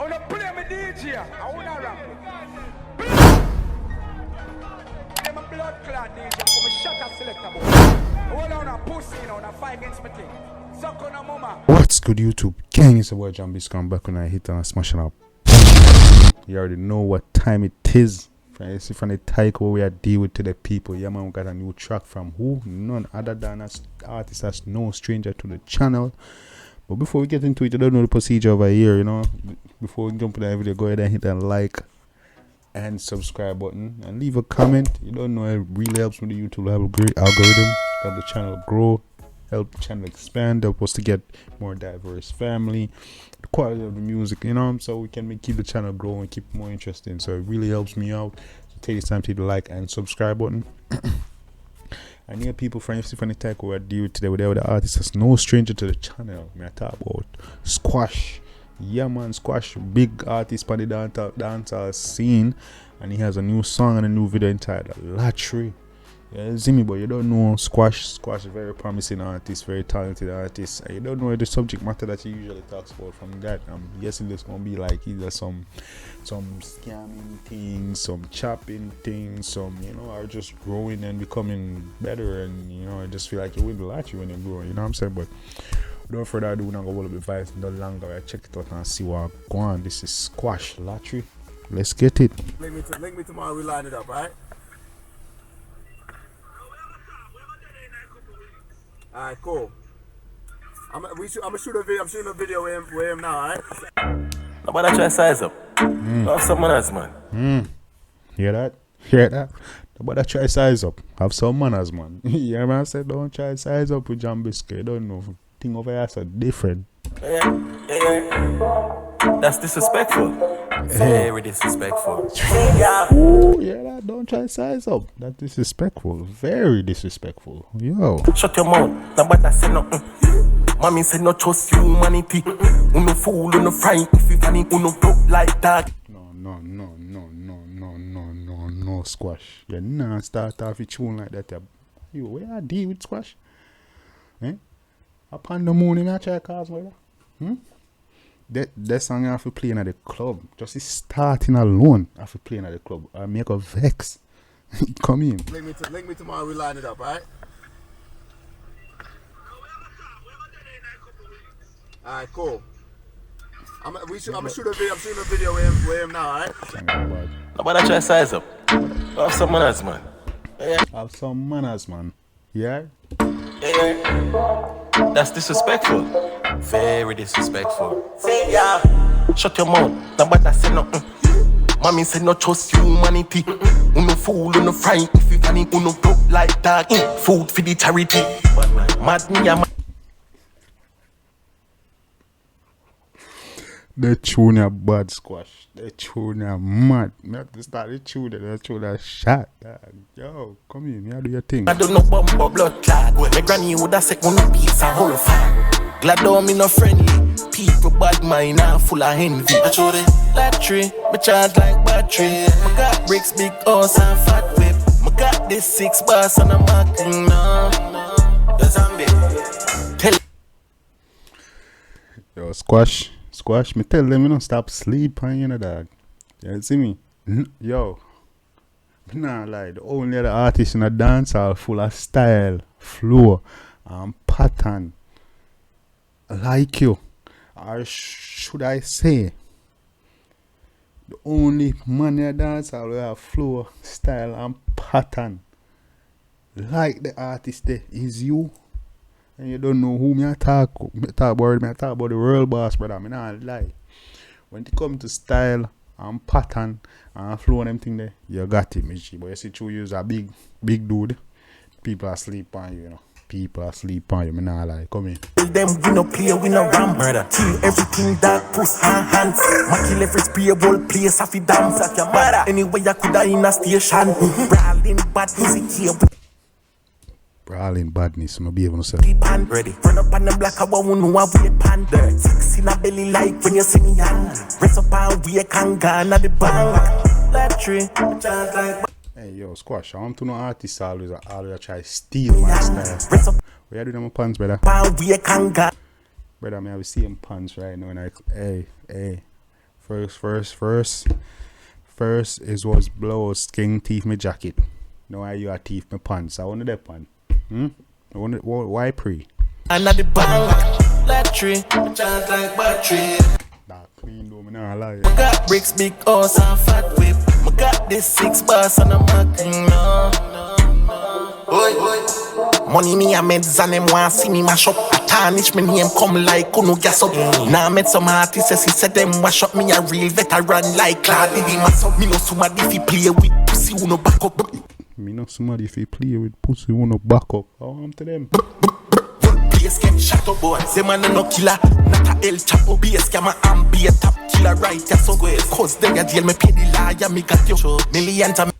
wanna play me DJ. I wanna rap. I'm a blood clot DJ. I'm a shot a selector boy. Hold on a pussy, you know, on a fight against me thing. Suck on a mama. What's good, YouTube? Gang, it's the boy Jambisco. I'm back when I hit and smashing up. You already know what time it is. From the title we are dealing with to the people. Yeah, man, we got a new track from who? None other than an artist that's no stranger to the channel. But before we get into it, you don't know the procedure over here, you know. Before we jump into the video, go ahead and hit that like and subscribe button and leave a comment. You don't know, it really helps with the YouTube. Have a great algorithm, help the channel grow, help the channel expand, help us to get more diverse family, the quality of the music, you know, so we can keep the channel growing, keep it more interesting. So it really helps me out. So take this time to hit the like and subscribe button. I need people from the tech we are dealing today with the artist that's no stranger to the channel. I talk about Squash. Yeah, man, Squash, big artist on the dancehall scene, and he has a new song and a new video entitled Lattry. Yeah, see me, but you don't know Squash. Squash is a very promising artist, very talented artist. And you don't know the subject matter that he usually talks about from that. I'm guessing it's gonna be like either some scamming things, some chopping things, some, you know, are just growing and becoming better. And, you know, I just feel like you will latch you when you're growing, you know what I'm saying? But without further ado, we're not gonna be advice no longer. I check it out and see what go on. This is Squash Lattry. Let's get it. Link me tomorrow, we line it up, alright? Alright, cool. I'm shooting a video with him now, alright? Nobody try to size up. Have some manners, man. Hear that? Hear that? Nobody try to size up. Have some manners, man. Yeah, man, I said don't try to size up with Jambisco. You don't know. Thing over here are different. Yeah. That's disrespectful. Very disrespectful. Ooh, yeah, that don't try to size up. That's disrespectful. Very disrespectful. Yo. Shut your mouth. Nobody say nothing. Mommy said no trust humanity. Uno fool, uno fright. If you funny, uno broke like that. No, Squash. You nah start off a tune like that. You, where I deal with Squash? Eh? Upon the moon, I try cars, brother. That song I have to play at the club. Just starting alone, I have to play at the club. I make a vex. Come in. Link me tomorrow, we line it up, alright? Alright, cool. I'm shooting a video with him now, alright? Nobody try to size up. Have some manners, man. Yeah. Have some manners, man. Yeah? Yeah. That's disrespectful. Very disrespectful. Yeah. Shut your mouth. Nobody say nothing. Mommy said no trust humanity. Uno fool, uno fright. If you funny, uno broke like that. Food for the charity. Mad me, I'm the tune are bad, Squash. The tune are mad. Me have to start the tune are shot. Yo, come in, me do your thing. I don't know bumbo blood clad. My granny would have said one piece of whole fan. Glad on me no friendly. People bad mind are full of envy. I show the Lattry, me charge like battery. I got bricks, big horse and fat whip. I got this 6 bars and I'm acting now. The zombie. Tell Yo, Squash, me tell them you don't stop sleeping, you know, dog. You see me? Yo, nah lie, the only other artist in a dance are full of style, flow, and pattern. Like you, or should I say, the only man in a dance will have flow, style, and pattern. Like the artist there is you. And you don't know who me talk about the world boss, brother. I not lie. When it comes to style and pattern and flow and them thing there, you got it, Michi. But you see, you is a big dude. People are asleep on you, you know. People are asleep on you, me not lie. Come in. them we no play, we no ram. Kill everything that push hands. Ma kill every sprayable place off the dance. Like your mother. Anyway, I coulda in a station. Brawling bad music here. Brawling badness, no be able to say. Ready. Run up on the black, I won't know how we pan. Six in a belly like when you see me hand. Rest up and we can go at the bank. Lattry, just like. Hey yo, Squash, I want to know artists always try to steal my style. Where you do them pants, brother? Brother, me have the same pants right now. And hey, First is was blow skin teeth my jacket. No, I you a teeth my pants. I want that pan. I want it. Why pre? I'm at the bank, Lattry, charge like battery. Nah, clean though, me nah lie. I got bricks, big horse and fat whip. I got this 6 bars and I'm macking no. Money me a meds and them want see me mash up. I tarnish me name come like Kuno gas up. Now I met some artists, he said them wash up. Me a real veteran like Claude the mass up. Me know somebody if he play with pussy who no back up. Me know somebody if he play with pussy who no back up. How am to them? BS get shot up boy. Say man no killer, not a El Chapo. BS scammer and be a top killer right. That's so good. Cause they a jail me pay the liar. Me got you millions of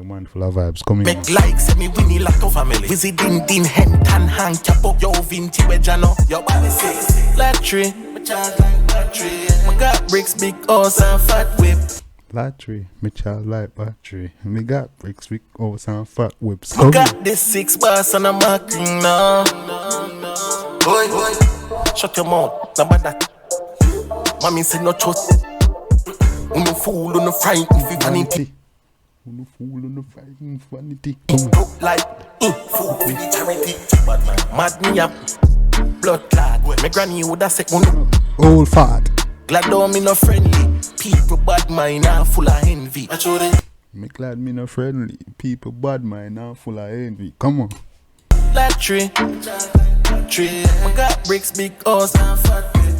Man, full of vibes coming. make like say me winnie lot of family. Visiting din hentan hang cap up. Yo vinti we jano. Yo body says Lattry, me charge like battery. Me got bricks, big horse and fat whip. Lattry, me child like battery. Me got bricks, big horse and fat whips. I got this 6 bars and I'm macking no. Boy, shut your mouth, no bad that. Mommy said no trust. No fool, no frighten for vanity. No fool, no fighting vanity. Look like fool for the charity. Mad me up, blood clad. My granny would have said Old fat. glad on me no friendly. People bad mind and full of envy. Me glad me no friendly. People bad mind now full of envy. Come on. Lattry, I got bricks, big horse and fat whip.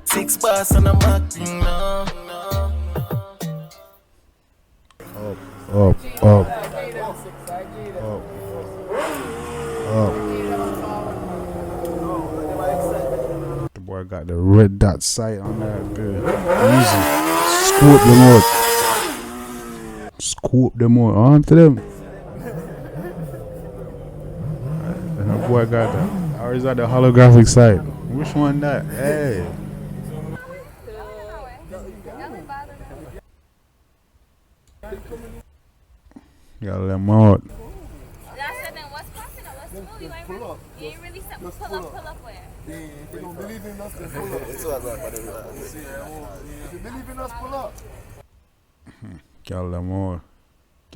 6 bars and I'm macking no. Up. The boy got the red dot sight on that bit. Easy. Scoop them out. On to them. That boy got that. Or is that the holographic sight? Which one that? Hey. Gotta let them out. I said, then what's popping up? What's the movie? You ain't really something. Pull up where? If you don't believe in us, then pull up. If you believe in us, pull up. Gotta let them out.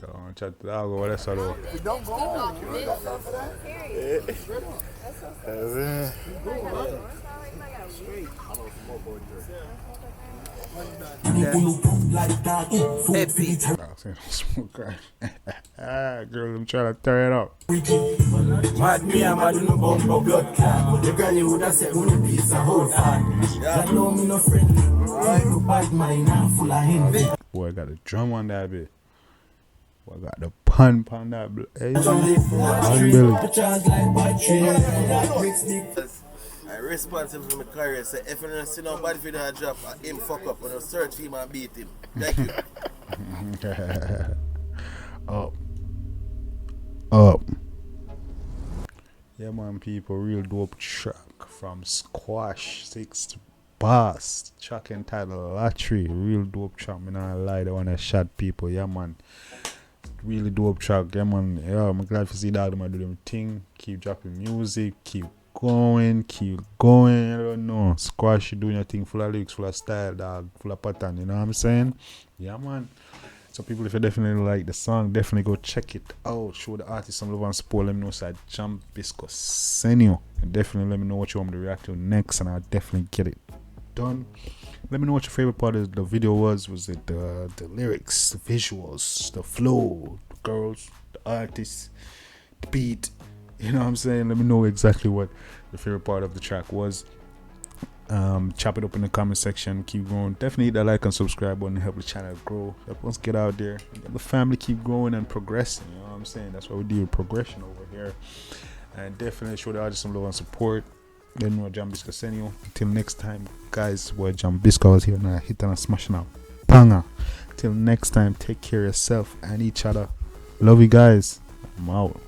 Gotta chat to that. What else I do? If you don't go home, you ain't got time for that. Girl, I'm trying to tear it up. Mad me and mad no bumbo blood clot. The granny would have said one piece of whole fan. That know me no friendly. People bad mind and full of envy. Boy, I got the drum on that bit. Boy, I got the pun on that bit. Hey, I'm responsible for my career, so if you don't see nobody for that job, him fuck up and I'll search for him and beat him. Thank you. Up. Yeah, man, people, real dope track from Squash 6 Bass. Track entitled Lattry. Real dope track, me not lie, they wanna shot people. Yeah, man. Really dope track. Yeah, man. Yeah, I'm glad to see that them do them thing. Keep dropping music, keep going. I don't know. Squash, you doing your thing, full of lyrics, full of style, dog, full of pattern. You know what I'm saying? Yeah, man. So people, if you definitely like the song, definitely go check it out. Show the artist some love and support. Let me know so Jambisco send you. And definitely let me know what you want me to react to next, and I'll definitely get it done. Let me know what your favorite part of the video was. Was it the lyrics, the visuals, the flow, the girls, the artists, the beat? You know what I'm saying? Let me know exactly what your favorite part of the track was. Chop it up in the comment section. Keep going. Definitely hit that like and subscribe button to help the channel grow. Help us get out there. Let the family keep growing and progressing. You know what I'm saying? That's what we do with progression over here. And definitely show the artist some love and support. Then know Jambisco send you. Until next time, guys. Boy, Jambisco was here now. Hitting and smashing out. Banger. Till next time, take care of yourself and each other. Love you guys. I'm out.